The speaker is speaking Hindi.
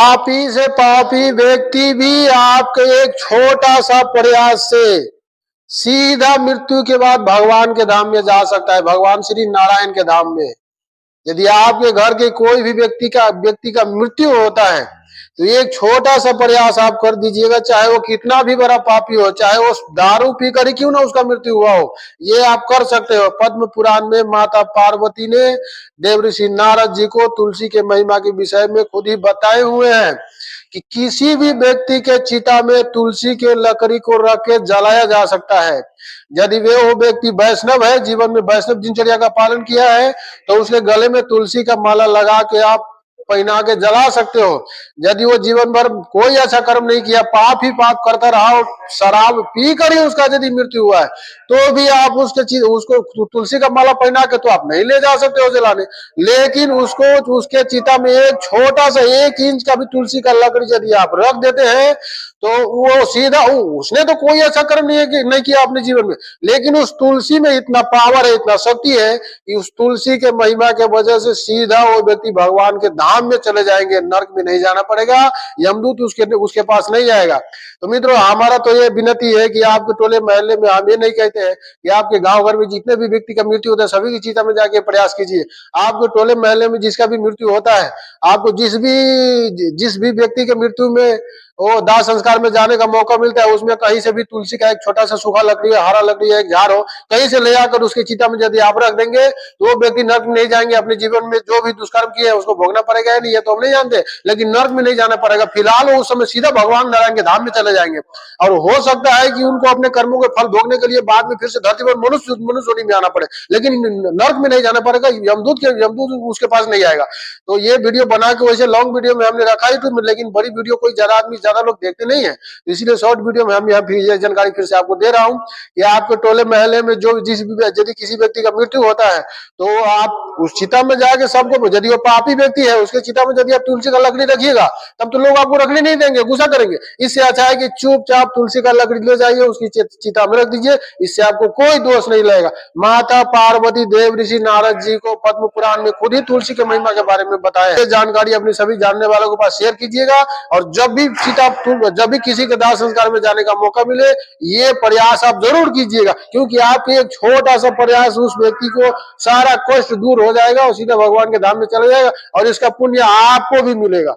पापी से पापी व्यक्ति भी आपके एक छोटा सा प्रयास से सीधा मृत्यु के बाद भगवान के धाम में जा सकता है, भगवान श्री नारायण के धाम में। यदि आपके घर के कोई भी व्यक्ति का मृत्यु होता है तो एक छोटा सा प्रयास आप कर दीजिएगा, चाहे वो कितना भी बड़ा पापी हो, चाहे वो दारू पी कर ही क्यों ना उसका मृत्यु हुआ हो, ये आप कर सकते हो। पद्म पुराण में माता पार्वती ने देवऋषि नारद जी को तुलसी के महिमा के विषय में खुद ही बताए हुए हैं कि किसी भी व्यक्ति के चिता में तुलसी के लकड़ी को रख के जलाया जा सकता है। यदि वो व्यक्ति वैष्णव है, जीवन में वैष्णव दिनचर्या का पालन किया है, तो उसके गले में तुलसी का माला लगा के आप पहना के जला सकते हो। यदि वो जीवन भर कोई ऐसा कर्म नहीं किया, पाप ही पाप करता रहा और शराब पी कर ही उसका यदि मृत्यु हुआ है, तो भी आप उसको तुलसी का माला पहना के तो आप नहीं ले जा सकते हो जलाने, लेकिन उसको उसके चिता में एक छोटा सा 1 इंच का भी तुलसी का लकड़ी यदि आप रख देते हैं तो वो सीधा, उसने तो कोई ऐसा कर्म नहीं किया अपने जीवन में, लेकिन उस तुलसी में इतना पावर है, इतना शक्ति है कि उस तुलसी के महिमा के वजह से सीधा वो व्यक्ति भगवान के धाम में चले जाएंगे, नरक में नहीं जाना पड़ेगा, यमदूत उसके पास नहीं आएगा। तो मित्रों, हमारा तो ये विनती है कि आपके टोले महल्ले में हम ये नहीं कहते हैं कि आपके गांव घर में जितने भी व्यक्ति का मृत्यु होता है सभी की चिता में जाके प्रयास कीजिए। आपके टोले महल्ले में जिसका भी मृत्यु होता है, आपको जिस भी व्यक्ति के मृत्यु में वो दाह संस्कार में जाने का मौका मिलता है, उसमें कहीं से भी तुलसी का एक छोटा सा सूखा लकड़ी, हरा लकड़ी, एक झाड़ हो, कहीं से ले आकर उसकी चिता में यदि आप रख देंगे तो वो व्यक्ति नर्क में नहीं जाएंगे। अपने जीवन में जो भी दुष्कर्म किए है उसको भोगना पड़ेगा, नहीं है तो हम नहीं जानते, लेकिन नर्क में नहीं जाना पड़ेगा। फिलहाल वो उस समय सीधा भगवान नारायण के धाम में चले जाएंगे, और हो सकता है कि उनको अपने कर्मों के फल भोगने के लिए बाद में फिर से धरती पर मनुष्य योनि में आना पड़े, लेकिन नर्क में नहीं जाना पड़ेगा, यमदूत उसके पास नहीं आएगा। तो ये वीडियो बना के वैसे लॉन्ग वीडियो में हमने रखा यूट्यूब में, लेकिन बड़ी वीडियो कोई ज्यादा लोग देखते नहीं है, इसलिए शॉर्ट वीडियो में हम यहाँ फिर ये जानकारी फिर से आपको दे रहा हूँ कि आपके टोले महल्ले में जो यदि किसी व्यक्ति का मृत्यु होता है तो आप उस चिता में जाके सबको, यदि वो पापी व्यक्ति है उसके चिता में यदि आप तुलसी का लकड़ी रखिएगा तब तो लोग आपको रखने नहीं देंगे, गुस्सा करेंगे। इससे अच्छा है कि चुपचाप तुलसी का लकड़ी ले जाइए, उसकी चिता में रख दीजिए, इससे आपको कोई दोष नहीं लगेगा। माता पार्वती देव ऋषि नारद जी को पद्म पुराण में खुद ही तुलसी के महिमा के बारे में बताया। ये जानकारी अपनी सभी जानने वालों के पास शेयर कीजिएगा, और जब भी किसी के दाह संस्कार में जाने का मौका मिले ये प्रयास आप जरूर कीजिएगा, क्योंकि आपके एक छोटा सा प्रयास उस व्यक्ति को सारा कष्ट दूर हो जाएगा और सीधा भगवान के धाम में चला जाएगा, और इसका पुण्य आपको भी मिलेगा।